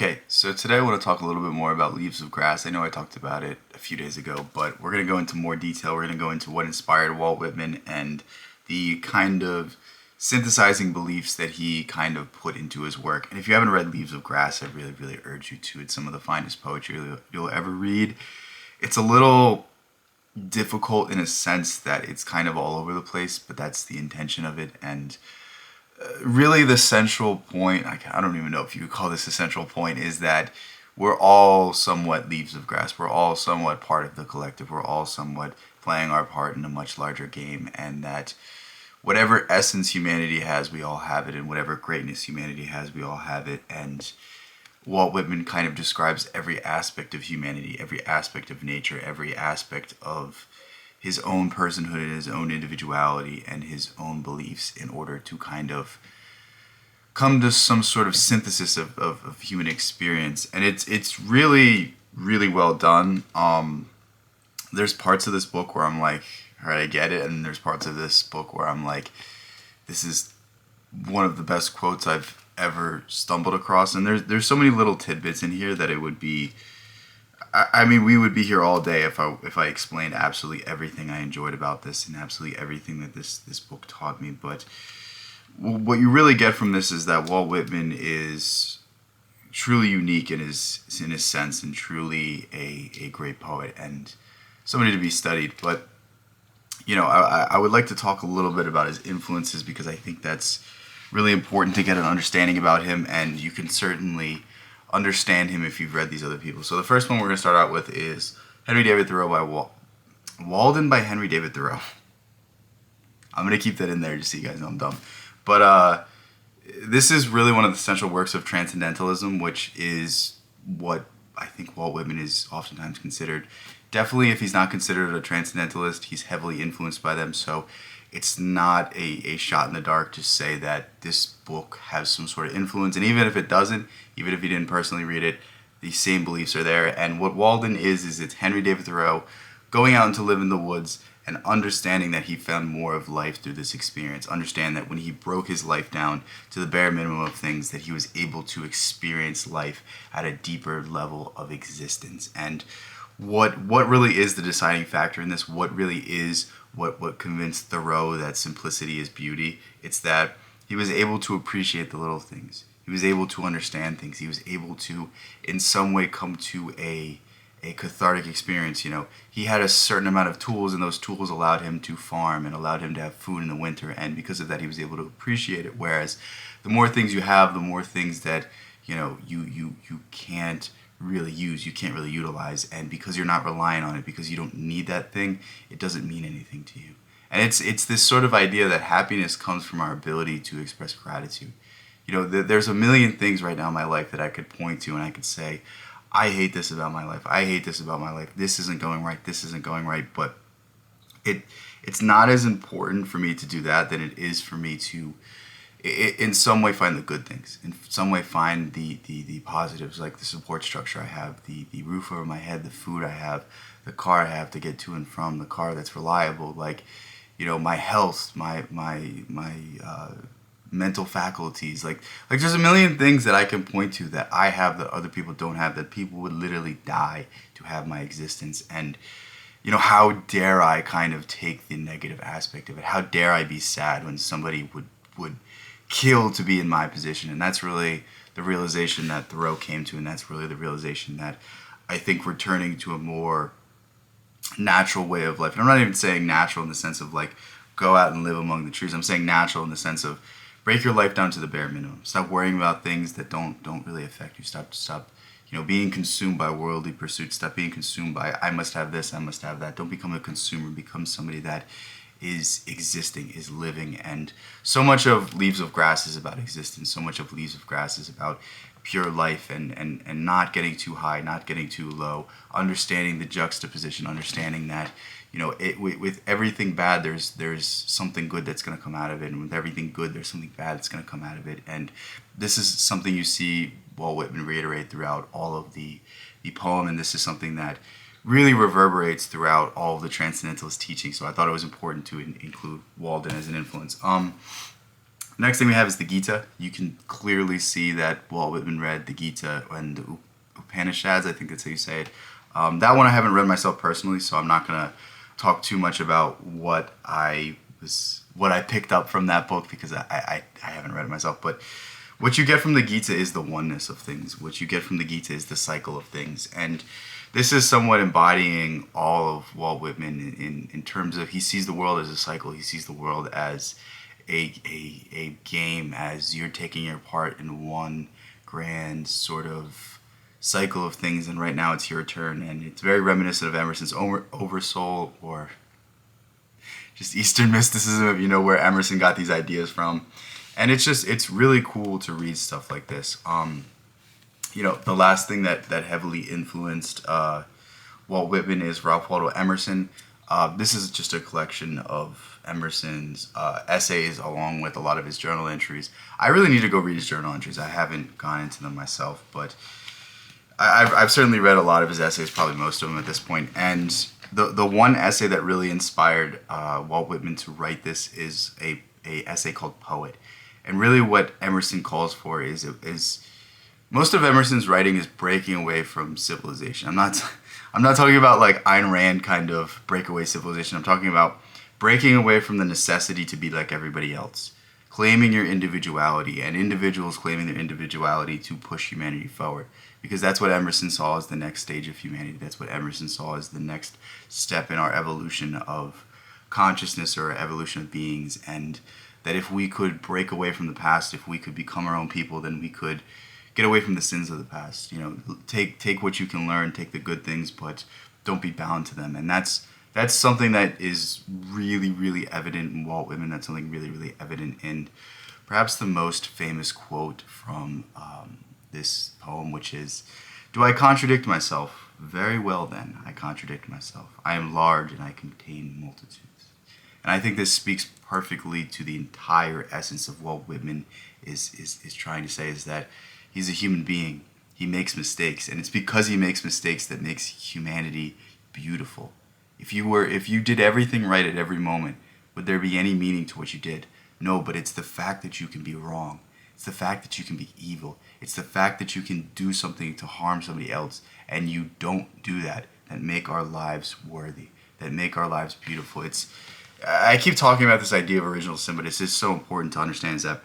Okay, so today I want to talk a little bit more about Leaves of Grass. I know I talked about it a few days ago, but we're going to go into more detail. We're going to go into what inspired Walt Whitman and the kind of synthesizing beliefs that he kind of put into his work. And if you haven't read Leaves of Grass, I really, really urge you to. It's some of the finest poetry you'll ever read. It's a little difficult in a sense that it's kind of all over the place, but that's the intention of it. And really the central point, I don't even know if you could call this a central point, is that we're all somewhat leaves of grass. We're all somewhat part of the collective. We're all somewhat playing our part in a much larger game, and that whatever essence humanity has, we all have it, and whatever greatness humanity has, we all have it. And Walt Whitman kind of describes every aspect of humanity, every aspect of nature, every aspect of his own personhood and his own individuality and his own beliefs in order to kind of come to some sort of synthesis of human experience. And it's really, really well done. There's parts of this book where I'm like, all right, I get it. And there's parts of this book where I'm like, this is one of the best quotes I've ever stumbled across. And there's so many little tidbits in here that it would be, I mean, we would be here all day if I explained absolutely everything I enjoyed about this and absolutely everything that this book taught me. But what you really get from this is that Walt Whitman is truly unique in his sense and truly a great poet and somebody to be studied. But I would like to talk a little bit about his influences because I think that's really important to get an understanding about him, and you can certainly understand him if you've read these other people. So the first one we're going to start out with is Henry David Thoreau by Walden by Henry David Thoreau. I'm going to keep that in there just so you guys know I'm dumb. But this is really one of the central works of transcendentalism, which is what I think Walt Whitman is oftentimes considered. Definitely, if he's not considered a transcendentalist, he's heavily influenced by them. So it's not a shot in the dark to say that this book has some sort of influence. And even if it doesn't, even if you didn't personally read it, the same beliefs are there. And what Walden is it's Henry David Thoreau going out to live in the woods and understanding that he found more of life through this experience. Understand that when he broke his life down to the bare minimum of things, that he was able to experience life at a deeper level of existence. And what really is the deciding factor in this, what really is what convinced Thoreau that simplicity is beauty, it's that he was able to appreciate the little things. He was able to understand things. He was able to, in some way, come to a cathartic experience. He had a certain amount of tools, and those tools allowed him to farm and allowed him to have food in the winter. And because of that, he was able to appreciate it. Whereas the more things you have, the more things that you can't really use, you can't really utilize. And because you're not relying on it, because you don't need that thing, it doesn't mean anything to you. And it's this sort of idea that happiness comes from our ability to express gratitude. There's a million things right now in my life that I could point to and I could say, I hate this about my life. I hate this about my life. This isn't going right. This isn't going right. But it's not as important for me to do that than it is for me to, in some way, find the good things. In some way, find the positives, like the support structure I have, the roof over my head, the food I have, the car I have to get to and from, the car that's reliable, like, my health, my mental faculties, like there's a million things that I can point to that I have that other people don't have, that people would literally die to have my existence. And how dare I kind of take the negative aspect of it? How dare I be sad when somebody would kill to be in my position? And that's really the realization that Thoreau came to, and that's really the realization that I think returning to a more natural way of life. And I'm not even saying natural in the sense of like go out and live among the trees. I'm saying natural in the sense of break your life down to the bare minimum. Stop worrying about things that don't really affect you. Stop being consumed by worldly pursuits. Stop being consumed by I must have this, I must have that. Don't become a consumer. Become somebody that is existing, is living. And so much of Leaves of Grass is about existence. So much of Leaves of Grass is about pure life and not getting too high, not getting too low, understanding the juxtaposition, understanding that with everything bad, there's something good that's going to come out of it, and with everything good, there's something bad that's going to come out of it. And this is something you see Walt Whitman reiterate throughout all of the poem, and this is something that really reverberates throughout all of the transcendentalist teaching. So I thought it was important to include Walden as an influence. Next thing we have is the Gita. You can clearly see that Walt Whitman read the Gita and the Upanishads, I think that's how you say it. That one I haven't read myself personally, so I'm not gonna talk too much about what I picked up from that book because I haven't read it myself. But what you get from the Gita is the oneness of things. What you get from the Gita is the cycle of things, and this is somewhat embodying all of Walt Whitman in terms of he sees the world as a cycle. He sees the world as a game, as you're taking your part in one grand sort of cycle of things, and right now it's your turn. And it's very reminiscent of Emerson's Oversoul, or just Eastern mysticism, if you know where Emerson got these ideas from. And it's really cool to read stuff like this. The last thing that heavily influenced Walt Whitman is Ralph Waldo Emerson. This is just a collection of Emerson's essays along with a lot of his journal entries. I really need to go read his journal entries. I haven't gone into them myself, but I've certainly read a lot of his essays, probably most of them at this point. And the one essay that really inspired Walt Whitman to write this is a essay called Poet. And really what Emerson calls for is most of Emerson's writing is breaking away from civilization. I'm not talking about like Ayn Rand kind of breakaway civilization. I'm talking about breaking away from the necessity to be like everybody else, claiming your individuality, and individuals claiming their individuality to push humanity forward. Because that's what Emerson saw as the next stage of humanity. That's what Emerson saw as the next step in our evolution of consciousness or evolution of beings. And that if we could break away from the past, if we could become our own people, then we could get away from the sins of the past. Take what you can learn, take the good things, but don't be bound to them. And that's something that is really, really evident in Walt Whitman. That's something really, really evident in perhaps the most famous quote from this poem, which is, "Do I contradict myself? Very well then, I contradict myself. I am large and I contain multitudes." And I think this speaks perfectly to the entire essence of Walt Whitman is trying to say, is that he's a human being. He makes mistakes, and it's because he makes mistakes that makes humanity beautiful. If you did everything right at every moment, would there be any meaning to what you did? No, but it's the fact that you can be wrong. It's the fact that you can be evil. It's the fact that you can do something to harm somebody else, and you don't do that make our lives worthy, that make our lives beautiful. I keep talking about this idea of original sin, but it's just so important to understand is that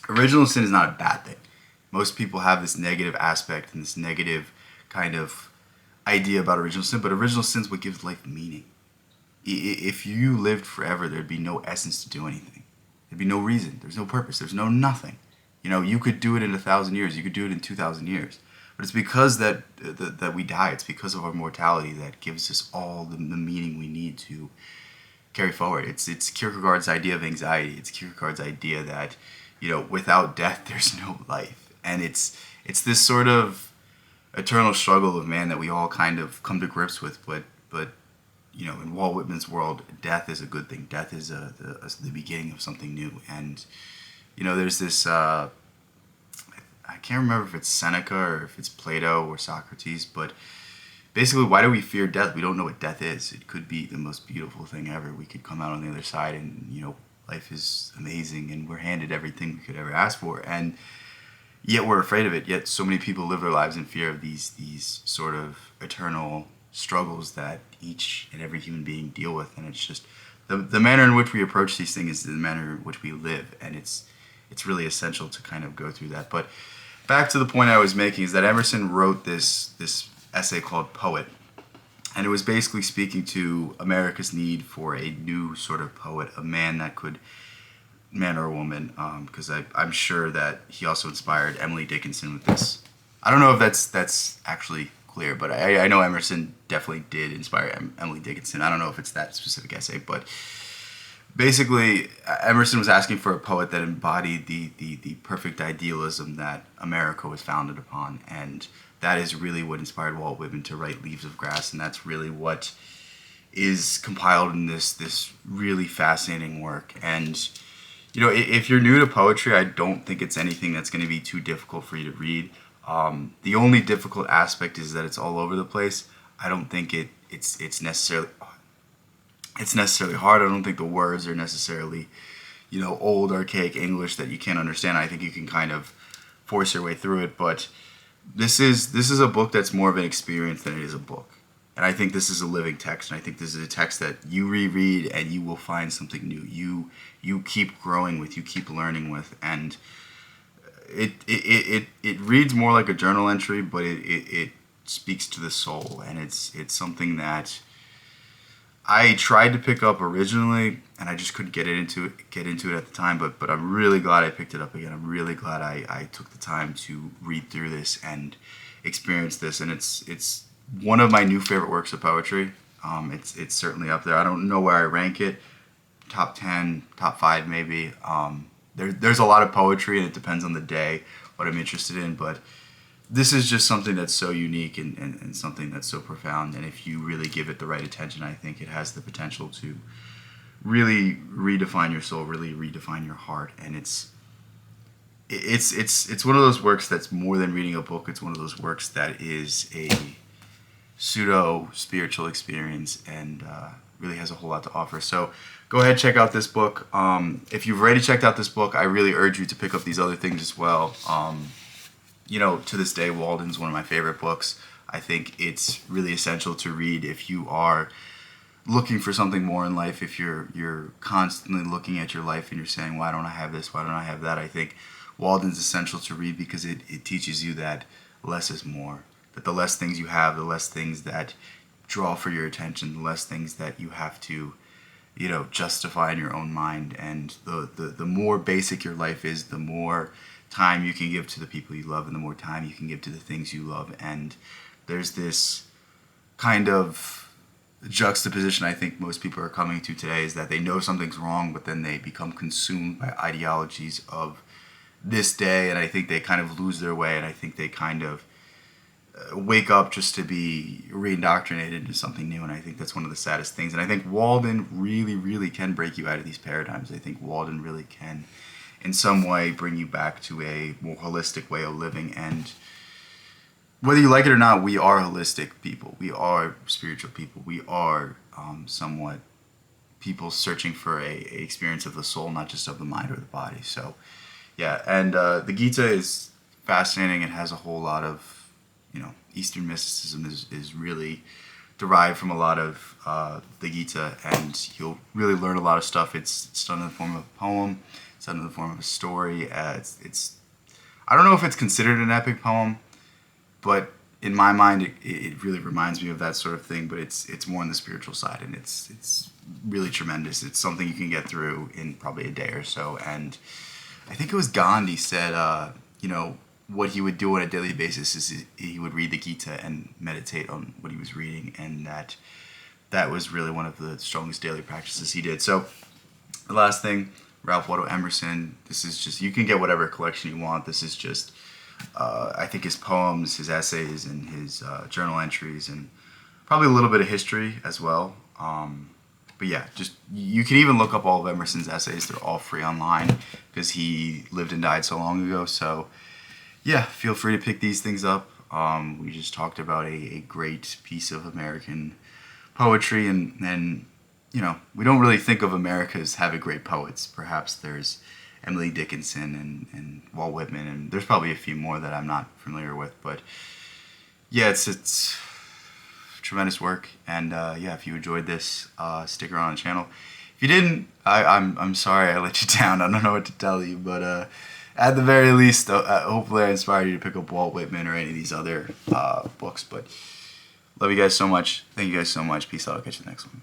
original sin is not a bad thing. Most people have this negative aspect and this negative kind of idea about original sin, but original sin is what gives life meaning. If you lived forever, there'd be no essence to do anything. There'd be no reason. There's no purpose. There's no nothing. You could do it in 1,000 years. You could do it in 2,000 years. But it's because that we die. It's because of our mortality that gives us all the meaning we need to carry forward. It's Kierkegaard's idea of anxiety. It's Kierkegaard's idea that without death there's no life, and it's this sort of eternal struggle of man that we all kind of come to grips with. But in Walt Whitman's world, death is a good thing. Death is the beginning of something new. And there's this I can't remember if it's Seneca or if it's Plato or Socrates, but basically, why do we fear death? We don't know what death is. It could be the most beautiful thing ever. We could come out on the other side and, life is amazing and we're handed everything we could ever ask for. And yet we're afraid of it. Yet so many people live their lives in fear of these sort of eternal struggles that each and every human being deal with. And it's just the manner in which we approach these things is the manner in which we live. And it's really essential to kind of go through that. But back to the point I was making is that Emerson wrote this essay called Poet, and it was basically speaking to America's need for a new sort of poet, a man or a woman, because I'm sure that he also inspired Emily Dickinson with this. I don't know if that's actually clear, but I know Emerson definitely did inspire Emily Dickinson. I don't know if it's that specific essay, but basically Emerson was asking for a poet that embodied the perfect idealism that America was founded upon, and that is really what inspired Walt Whitman to write Leaves of Grass, and that's really what is compiled in this really fascinating work. And if you're new to poetry, I don't think it's anything that's going to be too difficult for you to read. The only difficult aspect is that it's all over the place. I don't think it's necessarily hard. I don't think the words are necessarily old archaic English that you can't understand. I think you can kind of force your way through it, but this is a book that's more of an experience than it is a book. And I think this is a living text, and I think this is a text that you reread and you will find something new. You keep growing with, you keep learning with, and it reads more like a journal entry, but it speaks to the soul, and it's something that I tried to pick up originally, and I just couldn't get into it at the time. But I'm really glad I picked it up again. I'm really glad I took the time to read through this and experience this, and it's one of my new favorite works of poetry. It's certainly up there. I don't know where I rank it, top 10, top 5 maybe. There's a lot of poetry, and it depends on the day what I'm interested in, but this is just something that's so unique and something that's so profound, and if you really give it the right attention, I think it has the potential to really redefine your soul, really redefine your heart. And it's one of those works that's more than reading a book. It's one of those works that is a pseudo spiritual experience, and really has a whole lot to offer. So go ahead, check out this book. If you've already checked out this book, I really urge you to pick up these other things as well. To this day, Walden's one of my favorite books. I think it's really essential to read if you are looking for something more in life. If you're constantly looking at your life and you're saying, why don't I have this? Why don't I have that? I think Walden's essential to read because it teaches you that less is more. That the less things you have, the less things that draw for your attention, the less things that you have to, justify in your own mind. And the more basic your life is, the more time you can give to the people you love, and the more time you can give to the things you love. And there's this kind of juxtaposition I think most people are coming to today, is that they know something's wrong, but then they become consumed by ideologies of this day, and I think they kind of lose their way, and I think they kind of wake up just to be reindoctrinated into something new. And I think that's one of the saddest things. And I think Walden really, really can break you out of these paradigms. I think Walden really can in some way bring you back to a more holistic way of living. And whether you like it or not, we are holistic people. We are spiritual people. We are somewhat people searching for a experience of the soul, not just of the mind or the body. So yeah, and the Gita is fascinating. It has a whole lot of, Eastern mysticism is really derived from a lot of the Gita, and you'll really learn a lot of stuff. It's done in the form of a poem. It's done in the form of a story. It's I don't know if it's considered an epic poem, but in my mind, it really reminds me of that sort of thing. But it's more on the spiritual side, and it's really tremendous. It's something you can get through in probably a day or so. And I think it was Gandhi said, what he would do on a daily basis is he would read the Gita and meditate on what he was reading, and that was really one of the strongest daily practices he did. So the last thing, Ralph Waldo Emerson, this is just, you can get whatever collection you want. This is just, I think his poems, his essays, and his journal entries, and probably a little bit of history as well. But yeah, just, you can even look up all of Emerson's essays. They're all free online because he lived and died so long ago. So yeah, feel free to pick these things up. We just talked about a great piece of American poetry, and we don't really think of America as having great poets. Perhaps there's Emily Dickinson and Walt Whitman, and there's probably a few more that I'm not familiar with. But yeah, it's tremendous work. And if you enjoyed this, stick around on the channel. If you didn't, I'm sorry I let you down. I don't know what to tell you, but at the very least, hopefully I inspired you to pick up Walt Whitman or any of these other books. But love you guys so much. Thank you guys so much. Peace out. I'll catch you in the next one.